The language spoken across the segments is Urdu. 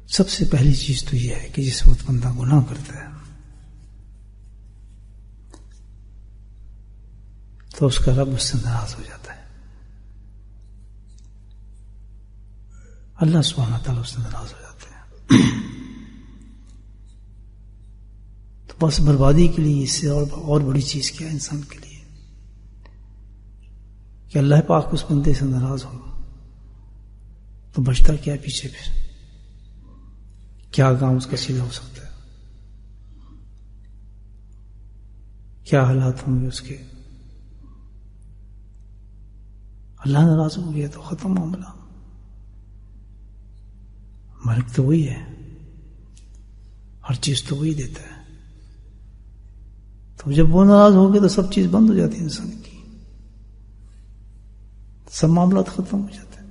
سب سے پہلی چیز تو یہ ہے کہ جس وقت بندہ گناہ کرتا ہے تو اس کا رب اس سے ناراض ہو جاتا ہے، اللہ سبحانہ تعالیٰ اس سے ناراض ہو جاتے ہیں۔ تو بس بربادی کے لیے اس سے اور بڑی چیز کیا ہے انسان کے لیے کہ اللہ پاک اس بندے سے ناراض ہو تو بچتا کیا پیچھے پھر، کیا کام اس کا سیدھا ہو سکتا ہے، کیا حالات ہوں گے اس کے۔ اللہ ناراض ہو گیا تو ختم معاملہ، مالک تو وہی ہے، ہر چیز تو وہی دیتا ہے، تو جب وہ ناراض ہو گیا تو سب چیز بند ہو جاتی ہے انسان کی، سب معاملات ختم ہو جاتے ہیں۔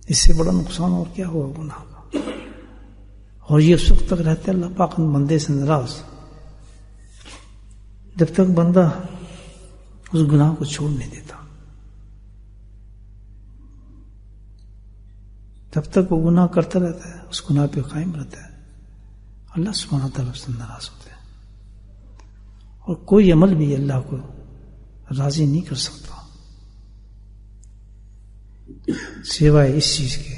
اس سے بڑا نقصان اور کیا ہوا گناہ کا، اور یہ اس وقت تک رہتا ہے اللہ پاک بندے سے ناراض جب تک بندہ اس گناہ کو چھوڑ نہیں دیتا، جب تک وہ گناہ کرتا رہتا ہے اس گناہ پہ قائم رہتا ہے، اللہ سبحانہ تعالیٰ اس سے ناراض ہوتے ہیں، اور کوئی عمل بھی اللہ کو راضی نہیں کر سکتا سوائے اس چیز کے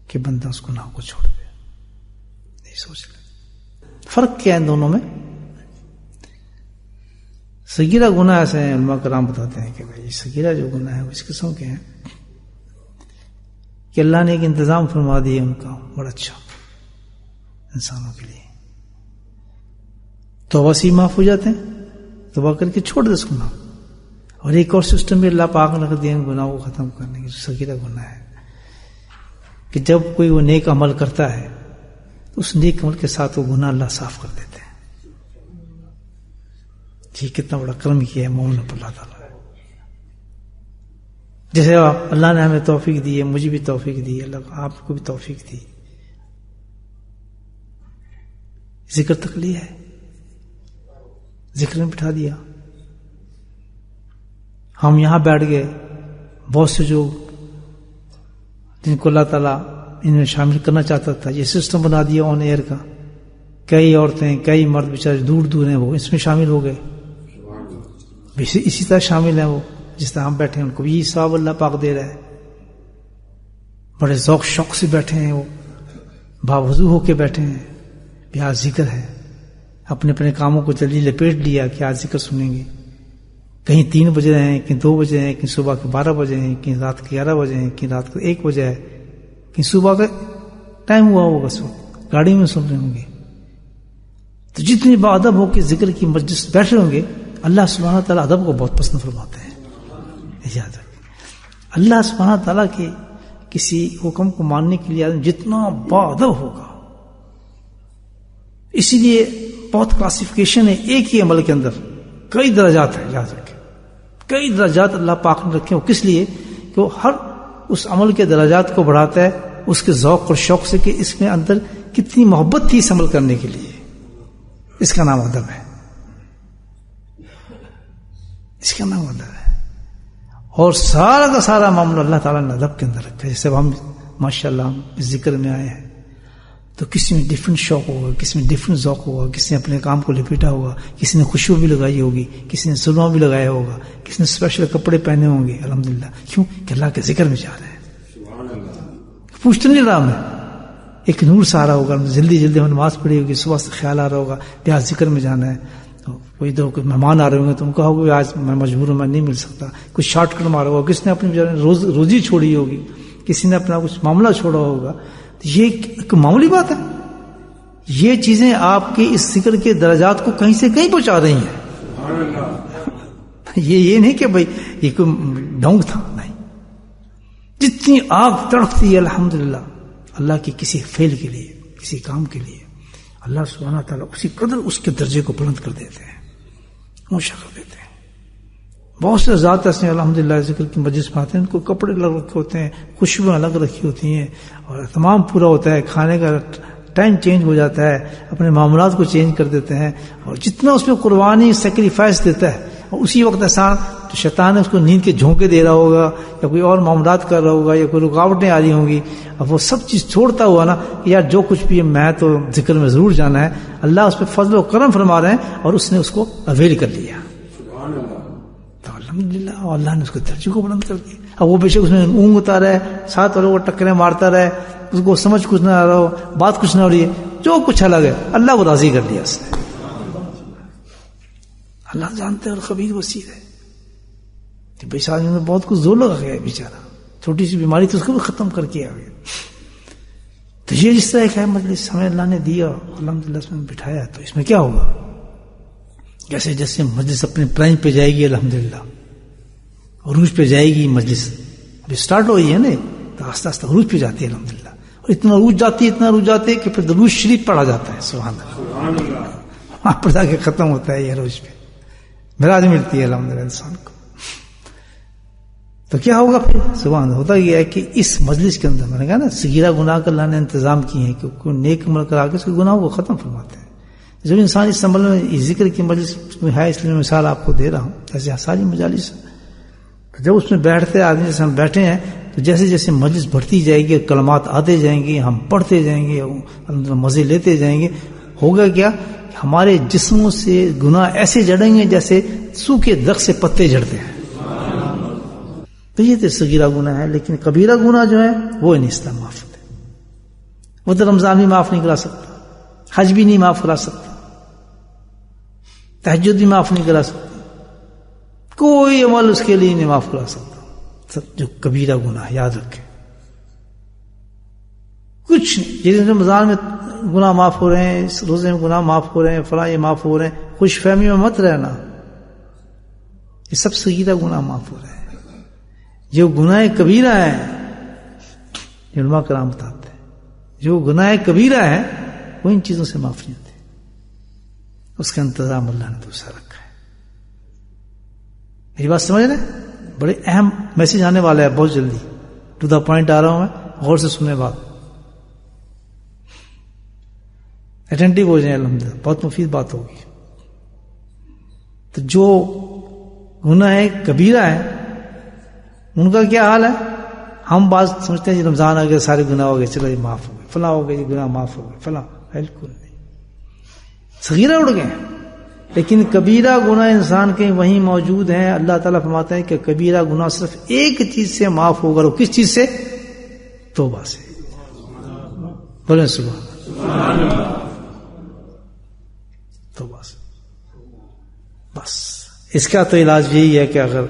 کہ بندہ اس گناہ کو چھوڑ دے۔ نہیں سوچ لے فرق کیا ہے ان دونوں میں؟ صغیرہ گناہ ایسے ہیں، علماء کرام بتاتے ہیں کہ بھائی صغیرہ جو گناہ ہے وہ اس قسم کے ہیں کہ اللہ نے ایک انتظام فرما دیا ان کا بڑا اچھا انسانوں کے لیے، توبہ سے معاف ہو جاتے ہیں، توبہ کر کے چھوڑ دے اس گناہ، اور ایک اور سسٹم بھی اللہ پاک نے رکھ دیا گناہ کو ختم کرنے کی، صغیرہ گناہ ہے کہ جب کوئی وہ نیک عمل کرتا ہے تو اس نیک عمل کے ساتھ وہ گناہ اللہ صاف کر دیتے ہیں۔ جی کتنا بڑا کرم کیا ہے مومن پر اللہ تعالیٰ، جیسے اللہ نے ہمیں توفیق دی ہے، مجھے بھی توفیق دی، اللہ آپ کو بھی توفیق دی، ذکر تک لیا ہے، ذکر میں بٹھا دیا، ہم یہاں بیٹھ گئے، بہت سے جو جن کو اللہ تعالیٰ ان میں شامل کرنا چاہتا تھا یہ سسٹم بنا دیا آن ایئر کا، کئی عورتیں کئی مرد بیچارے دور دور ہیں وہ اس میں شامل ہو گئے، اسی طرح شامل ہیں وہ جس طرح ہم بیٹھے ہیں، ان کو بھی ثواب اللہ پاک دے رہا ہے، بڑے ذوق شوق سے بیٹھے ہیں، وہ باوضو ہو کے بیٹھے ہیں، بھی آج ذکر ہے، اپنے اپنے کاموں کو جلدی لپیٹ لیا کہ آج ذکر سنیں گے، کہیں 3 بجے ہیں، کہیں 2 بجے ہیں، کہیں صبح کے 12 بجے ہیں، کہیں رات کے 11 بجے ہیں، کہیں رات کے 1 بجے ہے، کہیں صبح کا ٹائم ہوا ہوگا، اس وقت گاڑی میں سن رہے ہوں گے، تو جتنی باادب ہو کے ذکر کی مجلس بیٹھے ہوں گے اللہ سبحانہ تعالیٰ ادب کو بہت پسند فرماتے ہیں۔ یاد رکھیں اللہ سبحانہ تعالیٰ کے کسی حکم کو ماننے کے لیے آدمی جتنا باادب ہوگا، اسی لیے بہت کلاسیفیکیشن ہے ایک ہی عمل کے اندر، کئی درجات ہیں، یاد رکھیں کئی درجات اللہ پاک نے رکھے، وہ کس لیے کہ وہ ہر اس عمل کے درجات کو بڑھاتا ہے اس کے ذوق اور شوق سے کہ اس میں اندر کتنی محبت تھی اس عمل کرنے کے لیے، اس کا نام ادب ہے، اس کا نام ادب ہے، اور سارا کا سارا معاملہ اللہ تعالیٰ نے ادب کے اندر رکھا ہے۔ جیسے اب ہم ماشاءاللہ ہم اس ذکر میں آئے ہیں تو کسی میں ڈفرینٹ شوق ہوگا، کسی میں ڈفرینٹ ذوق ہوگا، کسی نے اپنے کام کو لپیٹا ہوگا، کسی نے خوشبو بھی لگائی ہوگی، کسی نے سرما بھی لگایا ہوگا، کسی نے اسپیشل کپڑے پہنے ہوں گے، الحمدللہ، کیوں کہ اللہ کے ذکر میں جا رہے ہیں، پوچھتے نہیں رہا میں، ایک نور سا آ رہا ہوگا، جلدی جلدی ہم نماز پڑھی ہوگی، صبح سے خیال آ رہا ہوگا کہ آج ذکر میں جانا ہے، کوئی ادھر کوئی مہمان آ رہے ہوں گے تو ان کو ہوگا آج میں مجبور ہوں، میں نہیں مل سکتا، کچھ شارٹ کٹ مارا ہوگا، کس نے اپنی روزی چھوڑی ہوگی، کسی نے اپنا کچھ معاملہ چھوڑا ہوگا، تو یہ ایک معمولی بات ہے، یہ چیزیں آپ کے اس ذکر کے درجات کو کہیں سے کہیں پہنچا رہی ہیں، یہ نہیں کہ بھائی یہ کوئی ڈھونگ تھا، نہیں، جتنی آگ تڑپتی ہے الحمدللہ اللہ کی کسی فعل کے لیے، کسی کام کے لیے، اللہ سبحانہ تعالیٰ اسی قدر اس کے درجے کو بلند کر دیتے ہیں، اونچا کر دیتے ہیں۔ بہت سے ذات ایسے الحمدللہ ذکر کی مجلس میں آتے ہیں، ان کو کپڑے الگ رکھے ہوتے ہیں، خوشبو الگ رکھی ہوتی ہیں، اور اہتمام پورا ہوتا ہے، کھانے کا ٹائم چینج ہو جاتا ہے، اپنے معاملات کو چینج کر دیتے ہیں، اور جتنا اس میں قربانی سیکریفائس دیتا ہے، اور اسی وقت ایسا تو شیطان اس کو نیند کے جھونکے دے رہا ہوگا یا کوئی اور معاملات کر رہا ہوگا یا کوئی رکاوٹیں آ رہی ہوں گی. اب وہ سب چیز چھوڑتا ہوا نا یار جو کچھ بھی ہے میں تو ذکر میں ضرور جانا ہے, اللہ اس پہ فضل و کرم فرما رہے ہیں اور اس نے اس کو اویل کر لیا. تو الحمدللہ اللہ نے اس کے درجے کو بلند کر دیا. اب وہ بے شک اس میں اونگتا رہے, 7 والوں کو ٹکریں مارتا رہے, اس کو سمجھ کچھ نہ آ رہا ہو, بات کچھ نہ ہو رہی ہے, جو کچھ الگ ہے اللہ کو راضی کر دیا اس نے. اللہ جانتے ہیں اور خبیر وسیع ہے. بیچ آدمی میں بہت کچھ زور لگا گیا بیچارہ, چھوٹی سی بیماری تو اس کو بھی ختم کر کے آ گیا. تو یہ جس طرح ایک ہے مجلس ہمیں اللہ نے دیا, الحمدللہ اس میں بٹھایا, تو اس میں کیا ہوگا, جیسے جیسے مجلس اپنے پرائم پہ جائے گی الحمدللہ, عروج پہ جائے گی مجلس, ابھی سٹارٹ ہو رہی ہے نا, تو آہستہ آہستہ عروج پہ جاتی ہے الحمدللہ. اور اتنا عروج جاتی ہے کہ پھر درود شریف پڑھا جاتا ہے. سبحان اللہ, وہاں پر جا کے ختم ہوتا ہے یہ عروج پہ, معراج ملتی ہے الحمدللہ انسان کو. تو کیا ہوگا پھر, سبحان اللہ, ہوتا یہ ہے کہ اس مجلس کے اندر میں نے کہا نا صغیرہ گناہ کا اللہ نے انتظام کیے ہیں کہ کوئی نیک عمل کرا کے اس کے گناہوں کو ختم فرماتے ہیں. جب انسان اس عمل میں ذکر کی مجلس ہے, اس لیے میں مثال آپ کو دے رہا ہوں, ایسے ساری مجالس جب اس میں بیٹھتے آدمی جیسے ہم بیٹھے ہیں, تو جیسے جیسے مجلس بڑھتی جائے گی, کلمات آتے جائیں گے, ہم پڑھتے جائیں گے, مزے لیتے جائیں گے, ہوگا کیا, ہمارے جسموں سے گناہ ایسے جڑیں گے جیسے سوکھے درخت سے پتے جڑتے ہیں. تو یہ تو صغیرہ گناہ ہے. لیکن کبیرہ گناہ جو ہے وہ نہیں اسلام معاف ہوتے. وہ تو رمضان بھی معاف نہیں کرا سکتا, حج بھی نہیں معاف کرا سکتا, تہجد بھی معاف نہیں کرا سکتا, کوئی عمل اس کے لیے نہیں معاف کرا سکتا. سب جو کبیرہ گناہ یاد رکھے, کچھ نہیں. جس رمضان میں گناہ معاف ہو رہے ہیں, اس روزے میں گناہ معاف ہو رہے ہیں, فلاں یہ معاف ہو رہے ہیں, خوش فہمی میں مت رہنا. یہ سب صغیرہ گناہ معاف ہو رہے ہیں. جو گناہ کبیرہ ہے, علماء کرام بتاتے ہیں, جو گناہ کبیرہ ہے وہ ان چیزوں سے معاف نہیں ہوتے. اس کا انتظام اللہ نے دوسرا رکھا ہے. میری بات سمجھ رہے ہیں؟ بڑے اہم میسج آنے والا ہے بہت جلدی, ٹو دا پوائنٹ آ رہا ہوں میں, غور سے سننے بات, اٹینٹیو ہو جائیں, الحمدللہ بہت مفید بات ہوگی. تو جو گناہ کبیرہ ہے ان کا کیا حال ہے؟ ہم بات سمجھتے ہیں رمضان آ گیا سارے گناہ ہو گئے, چلو یہ معاف ہو گئے, فلاں ہو گئے, یہ گناہ معاف ہو گئے, فلاں. بالکل نہیں, صغیرہ اڑ گئے. لیکن کبیرہ گناہ انسان کے وہیں موجود ہیں. اللہ تعالیٰ فرماتا ہے کہ کبیرہ گناہ صرف ایک چیز سے معاف ہوگا, اور کس چیز سے؟ توبہ سے. بولیں سبحان اللہ, توبہ سے. بس اس کا تو علاج یہی ہے کہ اگر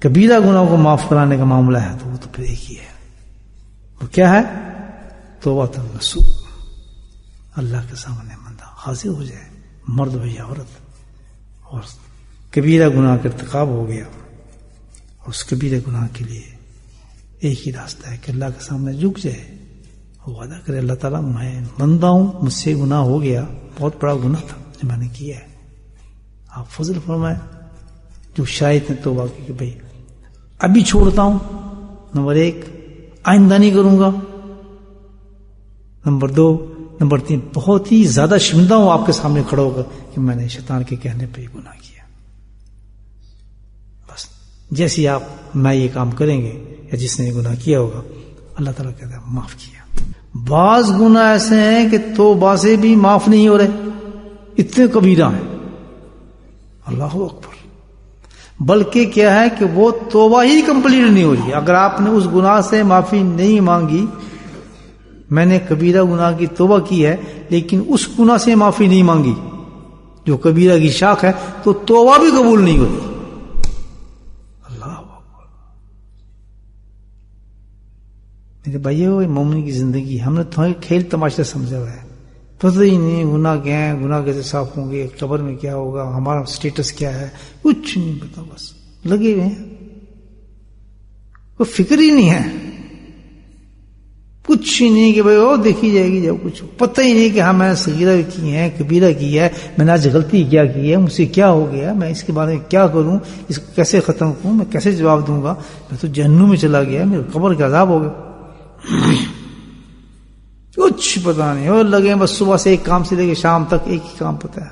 کبیرہ گناہ کو معاف کرانے کا معاملہ ہے تو وہ تو پھر ایک ہی ہے. وہ کیا ہے؟ توبہ النصوح. اللہ کے سامنے بندہ حاضر ہو جائے, مرد ہو یا عورت, اور کبیرہ گناہ کا ارتکاب ہو گیا, اور اس کبیرہ گناہ کے لیے ایک ہی راستہ ہے کہ اللہ کے سامنے جھک جائے, وہ وعدہ کرے اللہ تعالیٰ میں بندہ ہوں, مجھ سے گناہ ہو گیا, بہت بڑا گناہ تھا جو میں نے کیا ہے, آپ فضل فرمائے. جو شاید ہیں توبہ کی کہ بھئی ابھی چھوڑتا ہوں, نمبر 1 آئندہ نہیں کروں گا, نمبر 2, نمبر 3 بہت ہی زیادہ شرمندہ ہوں آپ کے سامنے کھڑا ہوگا کہ میں نے شیطان کے کہنے پہ گناہ کیا. بس جیسے آپ میں یہ کام کریں گے یا جس نے گناہ کیا ہوگا, اللہ تعالیٰ کہتا ہے معاف کیا. بعض گناہ ایسے ہیں کہ توبہ سے بھی معاف نہیں ہو رہے, اتنے کبیرہ ہیں. اللہ اکبر. بلکہ کیا ہے کہ وہ توبہ ہی کمپلیٹ نہیں ہو رہی. اگر آپ نے اس گناہ سے معافی نہیں مانگی, میں نے کبیرہ گناہ کی توبہ کی ہے لیکن اس گناہ سے معافی نہیں مانگی جو کبیرہ کی شاخ ہے, تو توبہ بھی قبول نہیں ہوتی. اللہ اکبر. میرے بھائیو, مومن کی زندگی ہم نے تمہیں کھیل تماشا سمجھا ہوا ہے. پتہ ہی نہیں گناہ کیا ہے, گناہ کیسے صاف ہوں گے, قبر میں کیا ہوگا, ہمارا سٹیٹس کیا ہے, کچھ نہیں پتا. بس لگے ہوئے ہیں, کوئی فکر ہی نہیں ہے, کچھ ہی نہیں کہ بھائی وہ دیکھی جائے گی. جب کچھ پتہ ہی نہیں کہ ہاں میں نے صغیرہ کی ہے, کبیرہ کی ہے, میں نے آج غلطی کیا کی ہے, مجھ سے کیا ہو گیا, میں اس کے بارے میں کیا کروں, اس کو کیسے ختم کروں, میں کیسے جواب دوں گا, میں تو جہنم میں چلا گیا, میرے قبر کا عذاب ہو گیا. کچھ پتا نہیں, اور لگے بس صبح سے ایک کام سے لے کے شام تک ایک ہی کام پتا ہے,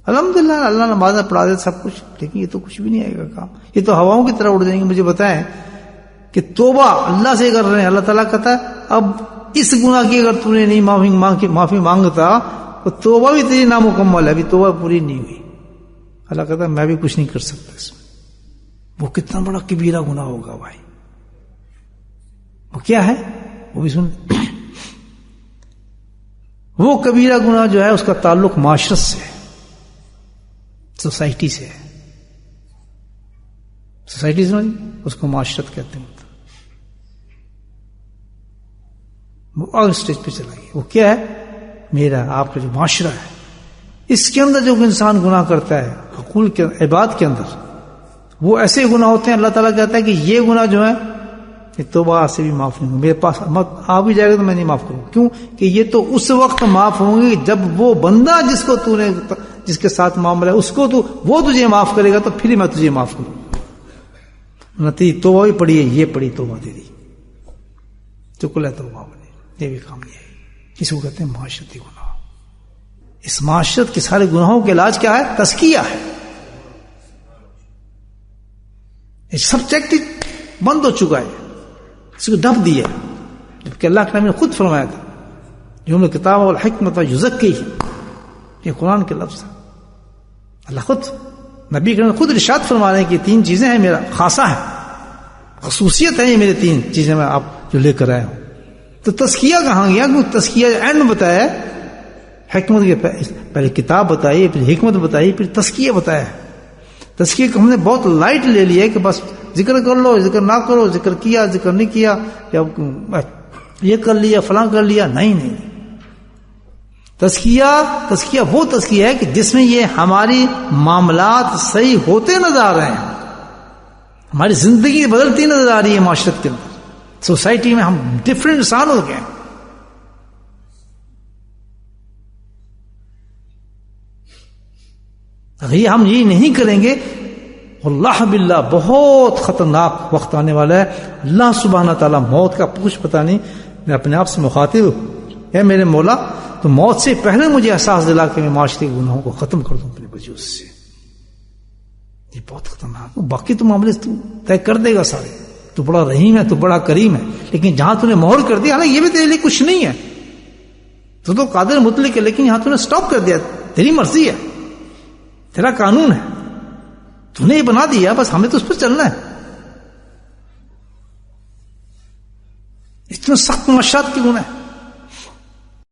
الحمدللہ اللہ نماز پڑھا دے سب کچھ، لیکن یہ تو کچھ بھی نہیں آئے گا کام، یہ تو ہواؤں کی طرح اڑ جائیں گے. مجھے بتائیں کہ توبہ اللہ سے کر رہے ہیں، اللہ تعالیٰ کہتا ہے اب اس گناہ کی اگر تو نے نہیں معافی مانگتا تو توبہ بھی تیری نامکمل ہے، ابھی توبہ پوری نہیں ہوئی. اللہ کہتا ہے میں بھی کچھ نہیں کر سکتا اس میں. وہ کتنا بڑا کبیرہ گناہ ہوگا بھائی. وہ کیا ہے وہ بھی سن. وہ کبیرہ گناہ جو ہے اس کا تعلق معاشرت سے ہے، سوسائٹی سے ہے. سوسائٹی سے اس کو معاشرت کہتے ہیں. وہ اور اسٹیج پہ چلا گیا. وہ کیا ہے؟ میرا آپ کا جو معاشرہ ہے، اس کے اندر جو انسان گناہ کرتا ہے حقوق کے عباد کے اندر، وہ ایسے گناہ ہوتے ہیں اللہ تعالیٰ کہتا ہے کہ یہ گناہ جو ہے یہ توبہ سے بھی معاف نہیں ہوں، میرے پاس آ بھی جائے گا تو میں نہیں معاف کروں. کیوں کہ یہ تو اس وقت معاف ہوں گے جب وہ بندہ جس کو تو نے جس کے ساتھ معاملہ ہے اس کو تو وہ تجھے معاف کرے گا تو پھر ہی میں تجھے معاف کروں. نہ تیری توبہ بھی پڑی ہے، یہ پڑی توبہ تیری چکل ہے توبہ بنے، یہ بھی کام نہیں ہے. اس کو کہتے ہیں معاشرتی گناہ. اس معاشرت کے سارے گناہوں کے علاج کیا ہے؟ تزکیہ ہے. سبجیکٹ بند ہو چکا ہے، اس کو ڈب دیا، جبکہ اللہ کے نبی نے خود فرمایا تھا جو ہم کتاب والحکمت یزکی، یہ قرآن کے لفظ ہے. اللہ خود نبی کریم خود ارشاد فرما رہے ہیں کہ تین چیزیں ہیں میرا خاصہ ہے، خصوصیت ہے یہ میرے تین چیزیں میں آپ جو لے کر آئے ہوں. تو تزکیہ کہاں گیا؟ کیونکہ تزکیہ اینڈ میں بتایا، حکمت کے پہلے کتاب بتائی، پھر حکمت بتائی، پھر تزکیہ بتایا. تزکیہ کو ہم نے بہت لائٹ لے لیا کہ بس ذکر کر لو، ذکر نہ کرو، ذکر کیا ذکر نہیں کیا، یہ کر لیا فلاں کر لیا. نہیں، تزکیہ وہ تزکیہ ہے کہ جس میں یہ ہماری معاملات صحیح ہوتے نظر آ رہے ہیں، ہماری زندگی بدلتی نظر آ رہی ہے، معاشرت کے اندر سوسائٹی میں ہم ڈفرینٹ انسان ہو گئے ہیں. اگر یہ ہم یہ نہیں کریں گے، اللہ باللہ بہت خطرناک وقت آنے والا ہے. اللہ سبحانہ تعالیٰ موت کا کچھ پتہ نہیں. میں اپنے آپ سے مخاطب ہے میرے مولا، تو موت سے پہلے مجھے احساس دلا کہ میں معاشرے کے گناہوں کو ختم کر دوں اپنے وجود سے. یہ بہت خطرناک. باقی تو معاملے تو طے کر دے گا سارے. تو بڑا رحیم ہے، تو بڑا کریم ہے، لیکن جہاں تو نے مہر کر دیا، حالانکہ یہ بھی تیرے لیے کچھ نہیں ہے، تو قادر مطلق ہے، لیکن یہاں تو نے سٹاپ کر دیا. تیری مرضی ہے، تیرا قانون ہے، تو نے یہ بنا دیا، بس ہمیں تو اس پر چلنا ہے. اتنے سخت معاشرات کے گناہ